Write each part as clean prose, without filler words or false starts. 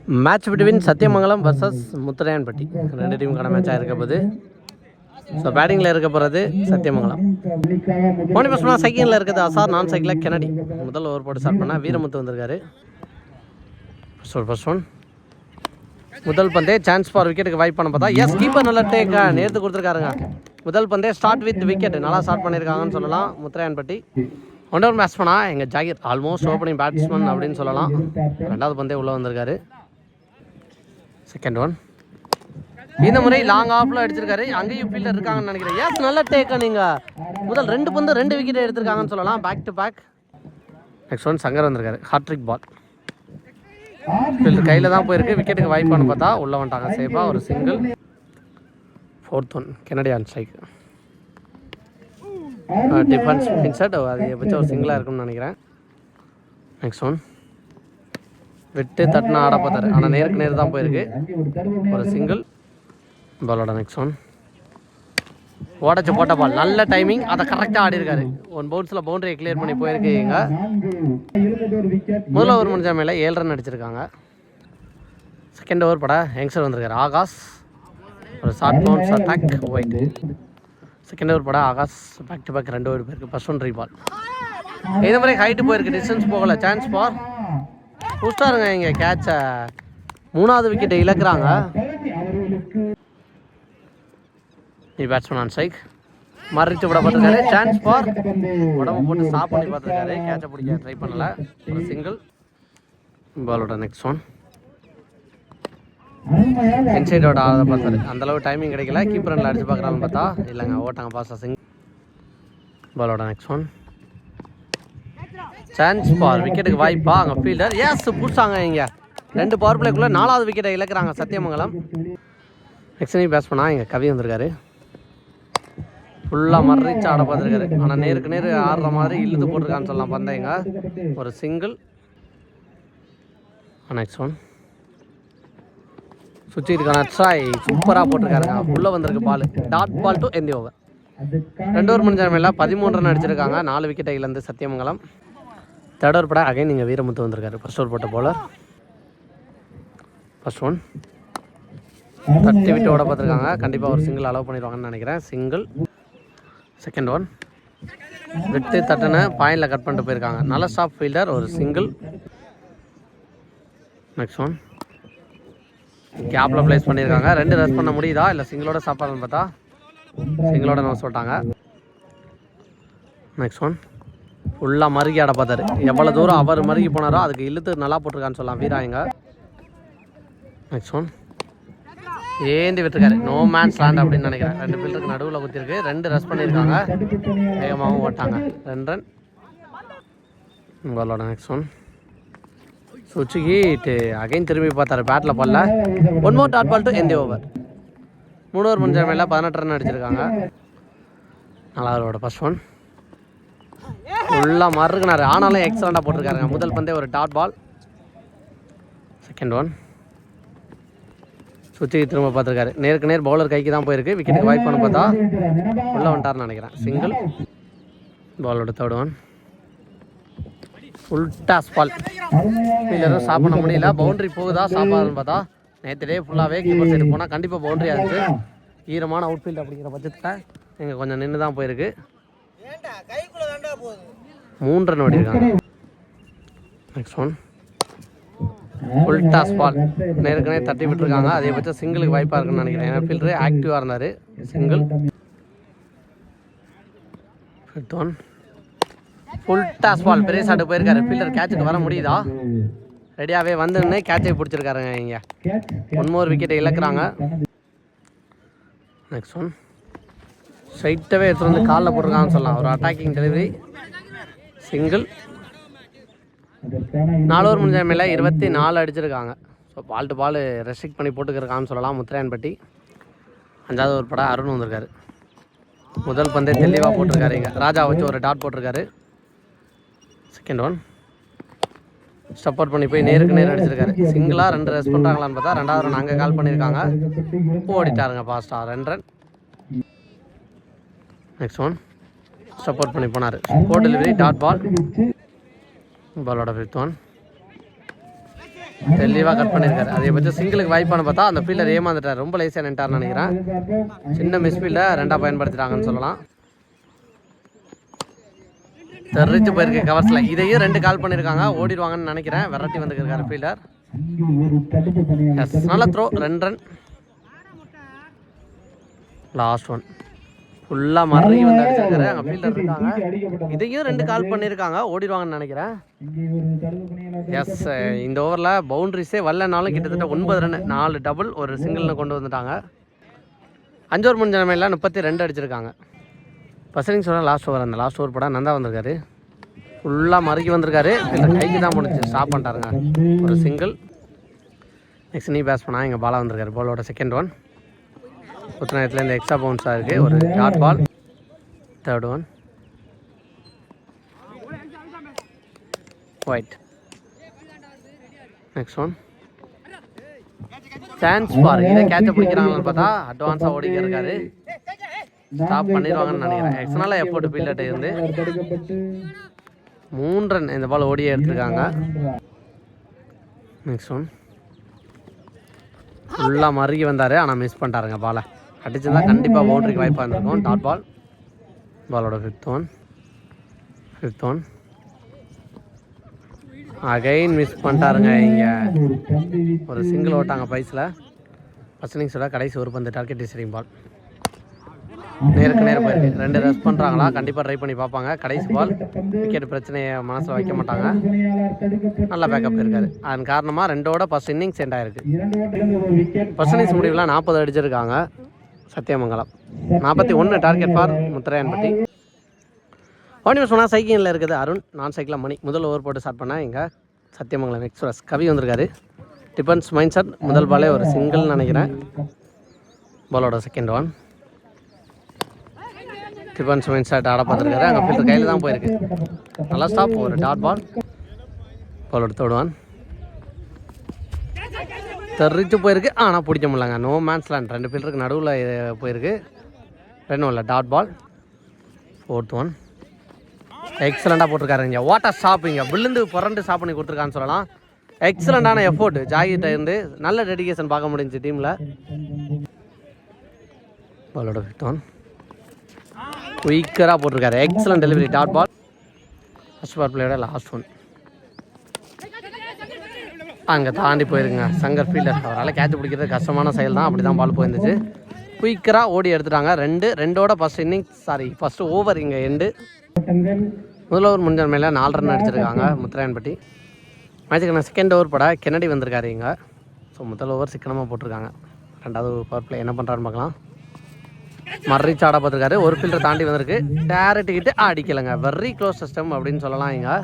Match between Sathyamangalam versus முத்துரையான்பட்டி ரெண்டு டீமுக்கான மேட்சாக இருக்க போது. ஸோ பேட்டிங்கில் இருக்க போகிறது சத்தியமங்கலம். போனி பஸ்மா செகண்டில் இருக்குது அசார், நான் சைக்கிளில் கெனடி. முதல் ஓவர் போட்டு ஸ்டார்ட் பண்ணால் வீரமுத்து வந்திருக்காரு. ஃபர்ஸ்ட் ஒன் முதல் பந்தே சான்ஸ் ஃபார் விக்கெட்டுக்கு வாய்ப்பு பண்ண பார்த்தா எஸ் கீப்பர் நல்ல டேக்கா நேர்த்து கொடுத்துருக்காருங்க. முதல் பந்தே ஸ்டார்ட் வித் விக்கெட் நல்லா ஸ்டார்ட் பண்ணியிருக்காங்கன்னு சொல்லலாம் முத்துரையான்பட்டி. ஒன் பேட்ஸ்மனா எங்கள் ஜாகிர் ஆல்மோஸ்ட் ஓப்பனிங் பேட்ஸ்மேன் அப்படின்னு சொல்லலாம். ரெண்டாவது பந்தே உள்ளே வந்திருக்காரு. செகண்ட் ஒன் இந்த முறை லாங் ஆஃப்ல அடிச்சிருக்காரு. அங்கேயும் ஃபீல்டர் இருக்காங்கன்னு நினைக்கிறேன். எஸ் நல்ல டேக்கா நீங்கள் முதல் ரெண்டு பந்து ரெண்டு விக்கெட் எடுத்திருக்காங்கன்னு சொல்லலாம் back to back. Next one Shankar வந்திருக்காரு. ஹாட்ரிக் பால் ஃபீல்டர் கையில் தான் போயிருக்கு. விக்கெட்டுக்கு வாய்ப்பானு பார்த்தா உள்ளே வந்துட்டாங்க சேஃபாக ஒரு single. Fourth one Kennedy on strike. Defence insert அது வச்சு ஒரு சிங்கிளாக இருக்கும்னு நினைக்கிறேன். நெக்ஸ்ட் ஒன் விட்டு தட்டுனா ஆட பார்த்தாரு, ஆனால் நேருக்கு நேர் தான் போயிருக்கு ஒரு சிங்கிள் பாலோட. நெக்ஸ்ட் ஒன் ஓடச்சு போட்ட பால் நல்ல டைமிங், அதை கரெக்டாக ஆடி இருக்காரு. ஒன் பவுன்ஸில் பவுண்டரியை கிளியர் பண்ணி போயிருக்கீங்க. முதல்ல ஓவர் முடிஞ்ச மேலே 7 ரன் அடிச்சிருக்காங்க. செகண்ட் ஓவர் பட யங்ஸ்டர் வந்திருக்காரு ஆகாஷ். ஒரு short bounce attack wide. Second over பட Akash back to back 2 over போயிருக்கு. ஃபர்ஸ்ட் ஒன் பால் இந்த மாதிரி ஹைட்டு போயிருக்கு, டிஸ்டன்ஸ் போகலை. சான்ஸ் ஃபார் புஷ்டாருங்க. இங்கே கேட்சை 3வது விக்கெட்டை இழக்கிறாங்க. பேட்ஸ்மேன் ஆன் ஸ்ட்ரைக் மறித்து விட பார்த்துருக்காரு. சான்ஸ் ஃபார் உடம்பு போட்டு ஸ்டாப் பண்ணி பார்த்துருக்காரு. கேட்சை பிடிக்க ட்ரை பண்ணலை ஒரு சிங்கிள் பாலோட. நெக்ஸ்ட் ஒன் இன்சைடோட ஆட பார்த்தாரு, அந்தளவு டைமிங் கிடைக்கல. கீப்பர் ரனில் அடிச்சு பார்க்குறான்னு பார்த்தா இல்லைங்க, ஓட்டாங்க பாஸா சிங் பாலோட. நெக்ஸ்ட் ஒன் சான்ஸ் ஃபார் விக்கெட்டுக்கு வாய்ப்பா அங்கே ஃபீல்டர் எஸ் புடிச்சாங்க. இங்கே 2 பவர் பிளேக்குள்ளே 4வது விக்கெட்டை இழக்கிறாங்க சத்தியமங்கலம். நெக்ஸ்ட் பேட்ஸ் பண்ணால் இங்கே கவி வந்திருக்காரு. ஃபுல்லாக மறிச்சு ஆட பார்த்துருக்காரு, ஆனால் நேருக்கு நேர் ஆடுற மாதிரி இழுத்து போட்டிருக்கான்னு சொல்லலாம் பந்தயங்க ஒரு சிங்கிள். நெக்ஸ்ட் ஒன் சுற்றிருக்கான ட்ரை சூப்பராக போட்டிருக்காருங்க. உள்ளே வந்திருக்கு பால் டாட் பால் டு எந்த ஓவர். 2 ஓவர் முடிஞ்ச மேலே 13 ரன் அடிச்சிருக்காங்க. 4 விக்கெட்டை இழந்து சத்தியமங்கலம். தேர்ட் ஓவர் பட அகைன் நீங்கள் வீரமுத்து வந்திருக்காரு. ஃபர்ஸ்ட் ஓவர் போட்ட பவுலர். ஃபர்ஸ்ட் ஒன் தட்டி விட்டு ஓட பார்த்துருக்காங்க. கண்டிப்பாக ஒரு சிங்கிள் அலோவ் பண்ணிடுவாங்கன்னு நினைக்கிறேன். சிங்கிள். செகண்ட் ஒன் விட்டு தட்டுன்னு பாயிண்டில் கட் பண்ணிட்டு போயிருக்காங்க. நல்ல ஸ்டாப் ஃபீல்டர் ஒரு சிங்கிள். நெக்ஸ்ட் ஒன் கேப்பில் ப்ளேஸ் பண்ணியிருக்காங்க. 2 ரன் பண்ண முடியுதா இல்லை சிங்கிளோட சாப்பாடுன்னு பார்த்தா சிங்கிளோட நம்ம சொல்லிட்டாங்க. நெக்ஸ்ட் ஒன் ஃபுல்லாக மருகி ஆட பார்த்தாரு. எவ்வளோ தூரம் அவர் மருகி போனாரோ அதுக்கு இழுத்து நல்லா போட்டிருக்கான்னு சொல்லலாம் வீராயங்க. நெக்ஸ்ட் ஒன் ஏந்தி விட்டுருக்காரு. நோ மேன்ஸ் லேண்ட் அப்படின்னு நினைக்கிறேன். 2 ஃபீல்டருக்கு நடுவில் குத்திருக்கு. 2 ரஸ் பண்ணியிருக்காங்க. வேகமாகவும் ஓட்டாங்க. 2 ரன் பாலோட. நெக்ஸ்ட் ஒன் சுவிட்சுக்கிட்டு அகைன் திரும்பி பார்த்தாரு பேட்டில் பால்ல. 1 மோர் டாட் பால் டு எந்த ஓவர். 3 ஓவர் முடிஞ்ச மேலே 18 ரன் அடிச்சிருக்காங்க. 4வது ஃபர்ஸ்ட் ஒன் ஃபுல்லாக மறுக்குனாரு, ஆனாலும் எக்ஸலண்டாக போட்டிருக்காருங்க. முதல் பந்தே ஒரு டாட் பால். செகண்ட் ஒன் சுற்றி திரும்ப பார்த்துருக்காரு. நேருக்கு நேர் பவுலர் கைக்கு தான் போயிருக்கு. விக்கெட்டுக்கு வாய்ப்பு பண்ண பார்த்தா உள்ளே வந்துட்டார்னு நினைக்கிறேன். சிங்கிள் பாலோட. Third one full toss ball. ஃபீல்டரும் ஸ்டாப் பண்ண முடியல. பவுண்டரி போகுதா ஸ்டாப்பாகுதுன்னு பார்த்தா நேற்று டே ஃபுல்லாகவே கீப்பர் சைடு போனால் கண்டிப்பாக பவுண்டரி ஆச்சு. ஈரமான அவுட் ஃபீல்டு அப்படிங்கிற பட்சத்தில் இங்கே கொஞ்சம் நின்று தான் போயிருக்கு. 3 ரன் ஓடிருக்காங்க. Next one full toss ball நேருக்குனே தட்டி விட்டுருக்காங்க. அதே பட்சம் சிங்கிளுக்கு வாய்ப்பாக இருக்குன்னு நினைக்கிறேன். ஏன்னா ஃபீல்டரு ஆக்டிவாக இருந்தார். Single. Fifth one full toss ball பெரிய ஷாட்டுக்கு போயிருக்காரு. ஃபீல்டர் கேட்சுக்கு வர முடியுதா? ரெடியாகவே வந்துன்னு கேட்சை பிடிச்சிருக்காருங்க. இங்கே 1 மோர் விக்கெட்டை இழக்கிறாங்க. நெக்ஸ்ட் ஒன் ஸ்ட்ரைட்டாகவே எடுத்துகிட்டு வந்து காலில் போட்டிருக்காங்கன்னு சொல்லலாம். ஒரு அட்டாக்கிங் டெலிவரி. சிங்கிள். 4 ஓவர் முடிஞ்ச மேலே 24 அடிச்சிருக்காங்க. So ball to ball restrict பண்ணி போட்டுக்கிறக்கான்னு சொல்லலாம் முத்துரையான்பட்டி. 5வது ஓவர் பட அருண் வந்திருக்காரு. முதல் பந்தே தெளிவாக போட்டிருக்காரு. இங்கே ராஜா வச்சு ஒரு டாட் போட்டிருக்காரு. செகண்ட் ஒன் சப்போர்ட் பண்ணி போய் நேருக்கு நேர் அடிச்சிருக்காரு. சிங்கிளாக 2 ரன் பண்ணுறாங்களான்னு பார்த்தா 2வது ரன் அங்கே கால் பண்ணியிருக்காங்க. ஓடிட்டாருங்க ஃபாஸ்ட்டாக 2 ரன். நெக்ஸ்ட் ஒன் சப்போர்ட் பண்ணி போனார். ஸ்கோர் டெலிவரி டாட் பால் பாலோட 5th ஒன் தெளிவாக கட் பண்ணியிருக்காரு. அதே பற்றி சிங்கிளுக்கு வாய்ப்பானு பார்த்தா அந்த ஃபீல்டர் ஏமாந்துட்டார். ரொம்ப லேசியாக நின்ட்டார்னு நினைக்கிறேன். சின்ன மிஸ்ஃபீல்டை ரெண்டாக பயன்படுத்திட்டாங்கன்னு சொல்லலாம். தெரிஞ்சு போயிருக்கு கவர்ஸில். இதையும் 2 கால் பண்ணியிருக்காங்க. ஓடிடுவாங்கன்னு நினைக்கிறேன். வெரைட்டி வந்துருக்காரு ஃபீல்டர். எஸ், நல்ல த்ரோ. 2 ரன். லாஸ்ட் ஒன் ஃபுல்லாக மறுபடி வந்து அடிச்சிருக்காரு. அங்கே ஃபீல்டர் இருக்காங்க. இதையும் 2 கால் பண்ணியிருக்காங்க. ஓடிடுவாங்கன்னு நினைக்கிறேன். எஸ், இந்த ஓவரில் பவுண்ட்ரிஸே வரலனாலும் கிட்டத்தட்ட 9 ரன், 4 டபுள், ஒரு சிங்கிள்னு கொண்டு வந்துட்டாங்க. 5 ஓவர் முடிஞ்ச நிலைமையில் 32 அடிச்சிருக்காங்க. பசங்க சொன்னால் லாஸ்ட் ஓவர், அந்த லாஸ்ட் ஓவர் படம் நந்தா வந்திருக்காரு. ஃபுல்லாக மறுக்கி வந்திருக்காரு. இந்த கைக்கு தான் முடிச்சு ஸ்டாப் பண்ணிட்டாருங்க. ஒரு சிங்கிள். நெக்ஸ்ட் நீ பேஸ் பண்ணால் இங்கே பாலாக வந்திருக்காரு. பாலோட செகண்ட் ஒன். புத்தனத்தில் இந்த எக்ஸ்ட்ரா பவுன்ஸாக இருக்குது. ஒரு dot ball. Third one wide. Next one chance பார். இதை கேட்ச பிடிக்கிறாங்கன்னு பார்த்தா அட்வான்ஸாக ஓடிக்க இருக்காரு. ஸ்டாப் பண்ணிடுவாங்கன்னு நினைக்கிறேன். எக்ஸ்ட்ரா எஃபோர்ட் ஃபீல்டர்ட்ட இருந்து 3 ரன் இந்த பால் ஓடியே எடுத்துருக்காங்க. நெக்ஸ்ட் ஒன் ஃபுல்லாக மறுகி வந்தார். ஆனால் மிஸ் பண்ணிட்டாருங்க பாலை. அடிச்சிருந்தா கண்டிப்பாக பவுண்டரிக்கு வாய்ப்பாக இருந்திருக்கும். Dot ball. பாலோட ஃபிஃப்த் ஒன் அகைன் மிஸ் பண்ணிட்டாருங்க. இங்கே ஒரு சிங்கிள் ஓட்டாங்க பைஸில். ஃபர்ஸ்ட் இன்னிங்ஸோட கடைசி ஒரு பந்து டார்கெட் டிசைடிங் பால். நேருக்கு நேரம் போயிருக்கு. 2 ரெஸ்ட் பண்ணுறாங்களா? கண்டிப்பாக ட்ரை பண்ணி பார்ப்பாங்க. கடைசி பால். விக்கெட் பிரச்சனையை மனசில் வைக்க மாட்டாங்க. நல்லா பேக்கப் இருக்காரு. அதன் காரணமாக 2ஓட ஃபர்ஸ்ட் இன்னிங்ஸ் எண்ட் ஆயிருக்கு. ஃபர்ஸ்ட் இன்னிங்ஸ் முடிவில் 40 அடிச்சிருக்காங்க சத்தியமங்கலம். 41 target for Mutharaiyanpatti. ஓடிவ் சொன்னால் சைக்கிளில் இருக்குது அருண். நான் சைக்கிளில் மணி. முதல் ஓவர் போட்டு ஸ்டார்ட் பண்ணேன். இங்கே சத்தியமங்கலம் எக்ஸ்பிரஸ் கவி வந்திருக்காரு. Defence mind set. முதல் பாலே ஒரு சிங்கிள்னு நினைக்கிறேன். பாலோட second one. Defence mind set ஆட பார்த்துருக்காரு. அங்கே ஃபீல்டர் கையில் தான் போயிருக்கு. நல்லா ஸ்டாப். ஒரு டாட் பால். பாலோட தேர்ட் ஒன். தெரிச்சு போயிருக்கு. ஆனால் பிடிக்க முடியலங்க. No mens land. 2 ஃபீல்டருக்கு நடுவில் போயிருக்கு. 2 இல்லை டாட் பால். Fourth one. எக்ஸலண்ட்டாக போட்டிருக்காரு. இங்கே வாட்டர் ஸ்டாப். இங்கே விழுந்து புரண்டு ஸ்டாப் பண்ணி கொடுத்துருக்கான்னு சொல்லலாம். எக்ஸலண்ட்டான எஃபோர்ட் ஜாகிட்ட இருந்து. நல்ல டெடிகேஷன் பார்க்க முடிஞ்சு டீமில். பாலோட ஃபிஃப்த் ஒன். குயிக்கராக போட்டிருக்காரு. Excellent delivery. Dot ball. First ball பிளேயோட லாஸ்ட் ஒன். அங்கே தாண்டி போயிருக்குங்க சங்கர் ஃபீல்டர். அவரால் கேட்ச் பிடிக்கிறது கஷ்டமான செயல் தான். அப்படி தான் பால் போயிருந்துச்சு. குயிக்கராக ஓடி எடுத்துட்டாங்க. 2ஓட ஃபர்ஸ்ட் இன்னிங்ஸ் ஃபர்ஸ்ட் ஓவர் இங்கே எண்டு. முதல் ஓவர் முடிஞ்ச மேலே 4 ரன் அடிச்சிருக்காங்க முத்தரையன்பட்டி. மேட்சுக்கான செகண்ட் ஓவர் பட கென்னடி வந்திருக்காரு இங்கே. ஸோ முதல் ஓவர் சிக்கனமாக போட்டிருக்காங்க. 2வது பவர் பிளே என்ன பண்ணுறான்னு பார்க்கலாம். மர்ரிச் ஆட பார்த்துருக்காரு. ஒரு ஃபீல்டர் தாண்டி வந்திருக்கு. டேரக்ட் அடிக்கலைங்க. வெரி க்ளோஸ் சிஸ்டம் அப்படின்னு சொல்லலாம் இங்கே.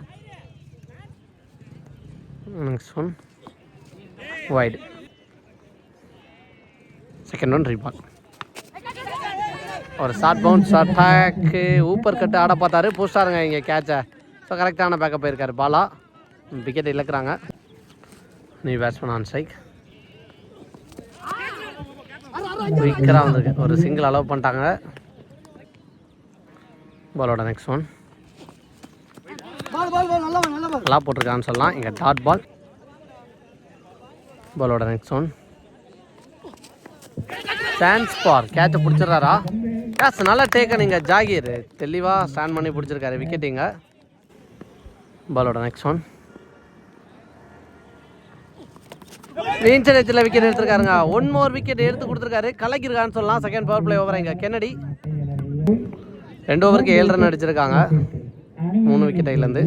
Next one wide. Second one ரீபால். ஒரு short bounce attack upper cut ஆட பார்த்தாரு. போஸ்டாருங்க இங்கே கேட்சை. ஸோ கரெக்டான பேக்கப் போயிருக்காரு. பாலா விக்கெட் இழக்கிறாங்க. நீ பேட்ஸ்மேன் ஆன் ஸ்ட்ரைக். குயிக்கராக வந்திருக்கு. ஒரு சிங்கிள் அலோவ் பண்ணிட்டாங்க. பாலோட நெக்ஸ்ட் ஒன். நல்லா போட்டிருக்கான்னு சொல்லலாம். இங்கே டாட் பால். பாலோட நெக்ஸ்ட் ஒன். Chance for. கேட்சை பிடிச்சிடுறாரா? கேட்ச் நல்லா டேக்கன். இங்கே ஜாகீர் தெளிவாக ஸ்டாண்ட் பண்ணி பிடிச்சிருக்காரு விக்கெட் இங்கே. பாலோட நெக்ஸ்ட் ஒன். ரீன்சரேஜில் விக்கெட் எடுத்திருக்காருங்க. 1 மோர் விக்கெட் எடுத்து கொடுத்துருக்காரு. கலக்கிருக்கான்னு சொல்லலாம். செகண்ட் பவர் பிளே ஓவர் இங்கே கென்னடி. 2 ஓவருக்கு 7 ரன் அடிச்சிருக்காங்க. 3 விக்கெட் ஐலேருந்து.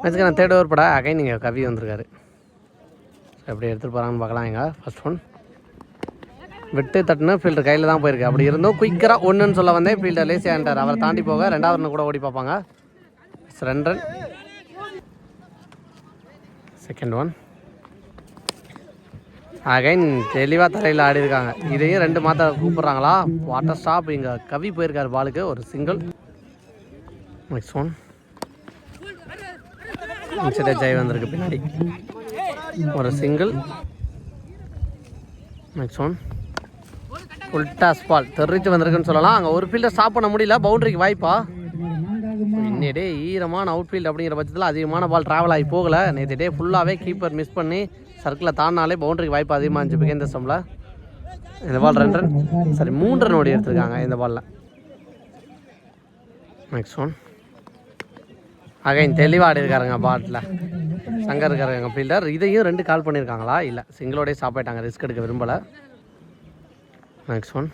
மேட்சுக்கு தேர்ட் ஓவர் பட அகைன் நீங்கள் கவி வந்திருக்காரு. எப்படி எடுத்துகிட்டு போகிறாங்கன்னு பார்க்கலாம். இங்கே ஃபர்ஸ்ட் ஒன் விட்டு தட்டுன்னு ஃபீல்டர் கையில் தான் போயிருக்கு. அப்படி இருந்தும் குயிக்கராக 1ன்னு சொல்ல வந்தேன். ஃபீல்டர் லேசியான்ட்டார். அவரை தாண்டி போக 2வது ரன் கூட ஓடி பார்ப்பாங்க. 2 ரன். Second one. அகைன் தெளிவாக தலையில் ஆடி இருக்காங்க. இதையும் 2 மாற்ற கூப்பிட்றாங்களா? Water stop. இங்கே கவி போயிருக்காரு பாலுக்கு. ஒரு சிங்கிள். Next one. ஜெய் வந்திருக்கு பின்னாடி. ஒரு single. Next one. Full toss ball. தெரிச்சு வந்திருக்குன்னு சொல்லலாம். அங்கே ஒரு ஃபீல்டர் ஸ்டாப் பண்ண முடியல. பவுண்டரிக்கு வாய்ப்பா? இன்னைய டே ஈரமான அவுட்ஃபீல்டு அப்படிங்கிற பட்சத்தில் அதிகமான பால் ட்ராவல் ஆகி போகலை. நேற்று டே ஃபுல்லாகவே கீப்பர் மிஸ் பண்ணி சர்க்கிளில் தாண்டினாலே பவுண்டரிக்கு வாய்ப்பு அதிகமாக இருந்துச்சு பிகேந்திர ஸ்டம்பில். இந்த பால் 2 ரன், சரி 3 ரன் ஓடி எடுத்திருக்காங்க இந்த பாலில். நெக்ஸ்ட் ஒன் அகைன் தெளிவாக ஆடி இருக்காருங்க பாட்டில். சங்கர் இருக்காருங்க ஃபீல்டர். இதையும் 2 கால் பண்ணியிருக்காங்களா? இல்லை, சிங்கிளோடய ஸ்டாப் ஆகிட்டாங்க, ரிஸ்க் எடுக்க விரும்பலை. நெக்ஸ்ட் ஒன்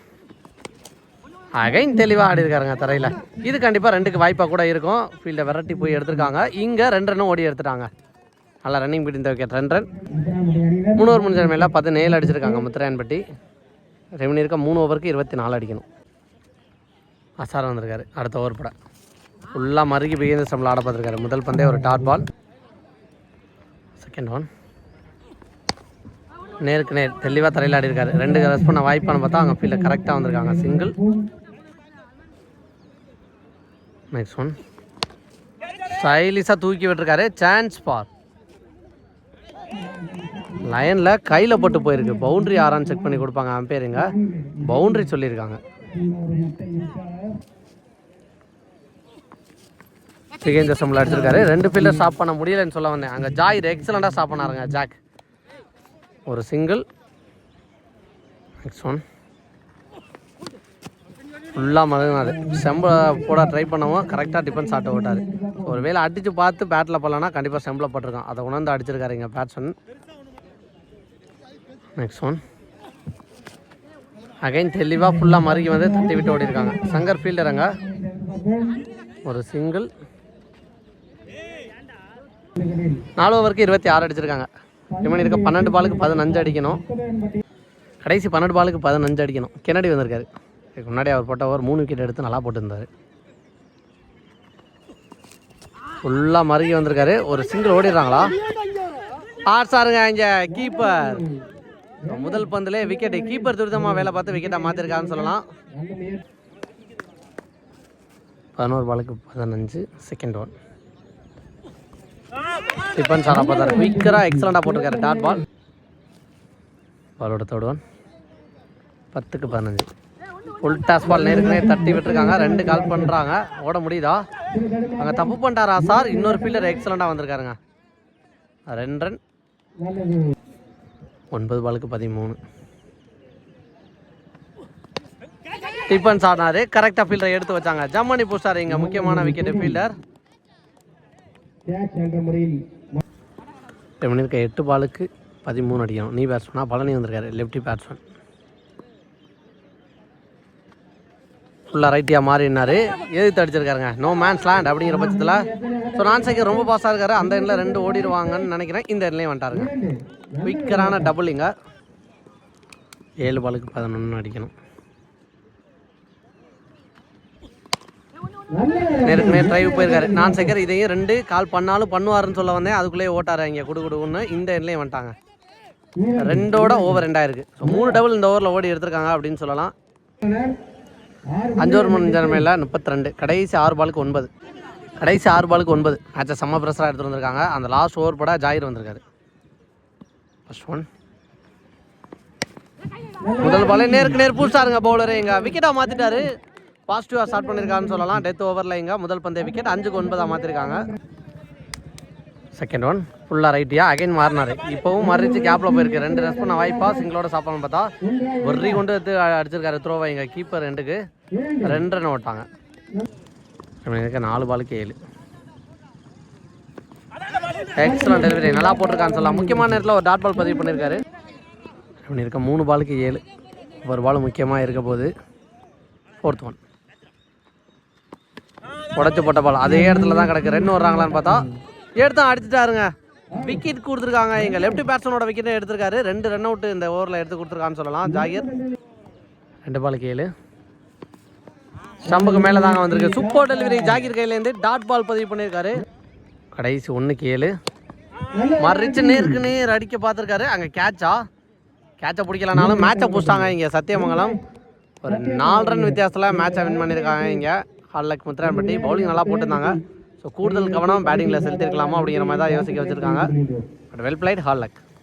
அகைன் தெளிவாக ஆடி இருக்காருங்க தரையில். இது கண்டிப்பாக 2க்கு வாய்ப்பாக கூட இருக்கும். ஃபீல்டை விரட்டி போய் எடுத்திருக்காங்க. இங்கே 2 ரன்னும் ஓடி எடுத்துட்டாங்க. நல்லா ரன்னிங் பீட் இந்த விக்கெட் 2 ரன். 3 ஓவர் முடிஞ்ச மேலே 17 அடிச்சிருக்காங்க முத்துராயன்பட்டி. ரெவன்யூ இருக்க 3 ஓவருக்கு 24 அடிக்கணும். அசாரம் வந்திருக்காரு அடுத்த ஓவர் பட. ஃபுல்லாக மறுக்கி பிகேந்திர ஸ்டம்பில் ஆட பார்த்துருக்காரு. முதல் பந்தே ஒரு டாட் பால். செகண்ட் ஒன் நேருக்கு நேர் தெளிவாக தரையில் ஆடி இருக்காரு. 2 ரஸ் பண்ண வாய்ப்பானு பார்த்தா அங்கே ஃபீல்டில் கரெக்டாக வந்திருக்காங்க. சிங்கிள். நெக்ஸ்ட் ஒன் ஸ்டைலிஷாக தூக்கி விட்டுருக்காரு. சான்ஸ் பார் லைனில் கையில் போட்டு போயிருக்கு. பவுண்ட்ரி ஆறான்னு செக் பண்ணி கொடுப்பாங்க அம்பையருங்க. பவுண்ட்ரி சொல்லியிருக்காங்க. பிகேந்திர ஸ்டம்பில் அடிச்சிருக்காரு. 2 ஃபீல்டர் ஸ்டாப் பண்ண முடியலைன்னு சொல்ல வந்தேன். அங்கே ஜாயிர் எக்ஸலண்ட்டாக ஸ்டாப் பண்ணாருங்க. ஜாக் ஒரு சிங்கிள். நெக்ஸ்ட் ஒன் ஃபுல்லாக மறுநாள் செம்பில் போட ட்ரை பண்ணவும் கரெக்டாக டிஃபென்ஸ் ஆட்ட விட்டார். ஒரு வேளை அடித்து பார்த்து பேட்டில் பண்ணலன்னா கண்டிப்பாக செம்பில் பட்டிருக்கான். அதை உணர்ந்து அடிச்சிருக்காரு இங்கே பேட்ஸ்மேன். நெக்ஸ்ட் ஒன் அகைன் தெளிவாக ஃபுல்லாக மறுக்கி வந்து தட்டி விட்டு ஓடிருக்காங்க. சங்கர் ஃபீல்டருங்க. ஒரு சிங்கிள். 4 ஓவருக்கு 26 அடிச்சிருக்காங்க. இவன் இருக்க 12 பாலுக்கு 15 அடிக்கணும். கடைசி 12 பாலுக்கு 15 அடிக்கணும். கென்னடி வந்திருக்காரு. இதுக்கு முன்னாடி அவர் போட்ட ஓவர் 3 விக்கெட் எடுத்து நல்லா போட்டுருந்தார். ஃபுல்லாக மறுகி வந்திருக்காரு. ஒரு சிங்கிள் ஓடிடுறாங்களா? ஆட்ஸாருங்க இங்கே கீப்பர். முதல் பந்திலே விக்கெட்டு. கீப்பர் துரிதமாக வேலை பார்த்து விக்கெட்டாக மாற்றிருக்காருன்னு சொல்லலாம். 11 பாலுக்கு 15. செகண்ட் ஒன் டிஃபன் சாரா பார்த்தாரு. குயிக்கராக எக்ஸலண்டாக போட்டிருக்காரு. Dot ball. பாலோட தேர்ட் ஒன் 10க்கு 15. ஃபுல் டாஸ் பால் நேருக்கு நேர் தட்டி விட்டுருக்காங்க. 2 கால் பண்ணுறாங்க. ஓட முடியுதா? அங்கே தப்பு பண்ணிட்டாரா சார்? இன்னொரு ஃபீல்டர் எக்ஸலண்டாக வந்திருக்காருங்க. 2 ரன். 9 பாலுக்கு 13. டிஃபன்ஸ் ஆடினாரு. கரெக்டாக ஃபீல்டரை எடுத்து வச்சாங்க. ஜம்மணி பூஸ்டார் இங்கே முக்கியமான விக்கெட்டு ஃபீல்டர். இருக்க 8 பாலுக்கு 13 அடிக்கணும். நீ பேட்ஸ்மேனா பழனி வந்திருக்காரு. Lefty batsman. ஃபுல்லாக ரைட்டியாக மாறினார். எதிர்த்து அடிச்சிருக்காருங்க. நோ மேன்ஸ் லேண்ட் அப்படிங்கிற பட்சத்தில். ஸோ நான் சைக்கிள் ரொம்ப பாஸாக இருக்காரு. அந்த எண்ணில் 2 ஓடிடுவாங்கன்னு நினைக்கிறேன். இந்த எண்ணிலையும் வந்துட்டாருங்க. குயிக்கரான டபுளிங்க. 7 பாலுக்கு 11 அடிக்கணும். நேருக்கு நேர் ட்ரைவ் போயிருக்காரு. நான் சைக்கிள் இதையும் 2 கால் பண்ணாலும் பண்ணுவாருன்னு சொல்ல வந்தேன். அதுக்குள்ளேயே ஓட்டாரு இங்கே குடுகுடுன்னு. இந்த எண்ணிலையும் வந்துட்டாங்க. 2ஓட ஓவர் 2 ஆயிருக்கு. ஸோ 3 டபுள் இந்த ஓவரில் ஓடி எடுத்திருக்காங்க அப்படின்னு சொல்லலாம். 5 ஓவர் முடிஞ்ச மேலே 32. கடைசி 6 பாலுக்கு 9. கடைசி 6 பாலுக்கு 9. மேட்சை செம்ம ப்ரெஷராக எடுத்துகிட்டு வந்திருக்காங்க. அந்த லாஸ்ட் ஓவர் பட ஜாயிர் வந்திருக்காரு. ஃபர்ஸ்ட் ஒன் முதல் பாலே நேருக்கு நேர் பூஸ்டாருங்க பவுலரு. எங்கள் விக்கெட்டாக மாற்றிட்டாரு. பாசிட்டிவாக ஸ்டார்ட் பண்ணியிருக்காருன்னு சொல்லலாம். டெத் ஓவரில் இங்கே முதல் பந்தய விக்கெட் 5க்கு 9 மாற்றிருக்காங்க. செகண்ட் ஒன் ஃபுல்லாக ரைட்டியாக அகைன் மாறினார். இப்போவும் மறிச்சு கேப்பில் போயிருக்கு. 2 ரன் பண்ண வாய்ப்பாக சிங்கிளோட சாப்பிடணும்னு பார்த்தா ஒர்ரி கொண்டு எடுத்து அடிச்சிருக்காரு த்ரோவை இங்கே கீப்பர் 2க்கு. 2 ரன் ஓட்டாங்க. 4 பாலுக்கு 7. Excellent delivery. நல்லா போட்டிருக்கான்னு சொல்லலாம். முக்கியமான நேரத்தில் ஒரு டாட் பால் பதிவு பண்ணியிருக்காரு. இப்படி இருக்க 3 பாலுக்கு 7. ஒரு பால் முக்கியமாக இருக்க போது. 4th ஒன் உடச்சி போட்ட பால் அதே இடத்துல தான் கிடக்கு. 2 வர்றாங்களான்னு பார்த்தா எடுத்து அடிச்சுட்டாருங்க. விக்கெட் கொடுத்துருக்காங்க. எங்கள் லெஃப்ட் பேட்ஸ்மேனோட விக்கெட்டை எடுத்திருக்காரு. 2 ரன் அவுட் இந்த ஓவரில் எடுத்து கொடுத்துருக்கான்னு சொல்லலாம். ஜாகிர் 2 பாலுக்கு 7. ஸ்டம்புக்கு மேலே தாங்க வந்திருக்கு. Super delivery. ஜாகிர் கையிலேருந்து டாட் பால் பதிவு பண்ணியிருக்காரு. கடைசி 1க்கு 7. மறிச்சு நேருக்கு நேர் அடிக்க பார்த்துருக்காரு. அங்கே கேட்சை பிடிக்கலனாலும் மேட்சை பிடிச்சிட்டாங்க இங்கே சத்தியமங்கலம். ஒரு 4 ரன் வித்தியாசத்தில் மேட்சை வின் பண்ணியிருக்காங்க இங்கே ஹார்லக் முத்துராயன்பட்டி. பவுலிங் நல்லா போட்டிருந்தாங்க. ஸோ கூடுதல் கவனம் பேட்டிங்கில் செலுத்திருக்கலாமா அப்படிங்கிற மாதிரி தான் யோசிக்க வச்சுருக்காங்க. But well played ஹார்லக்.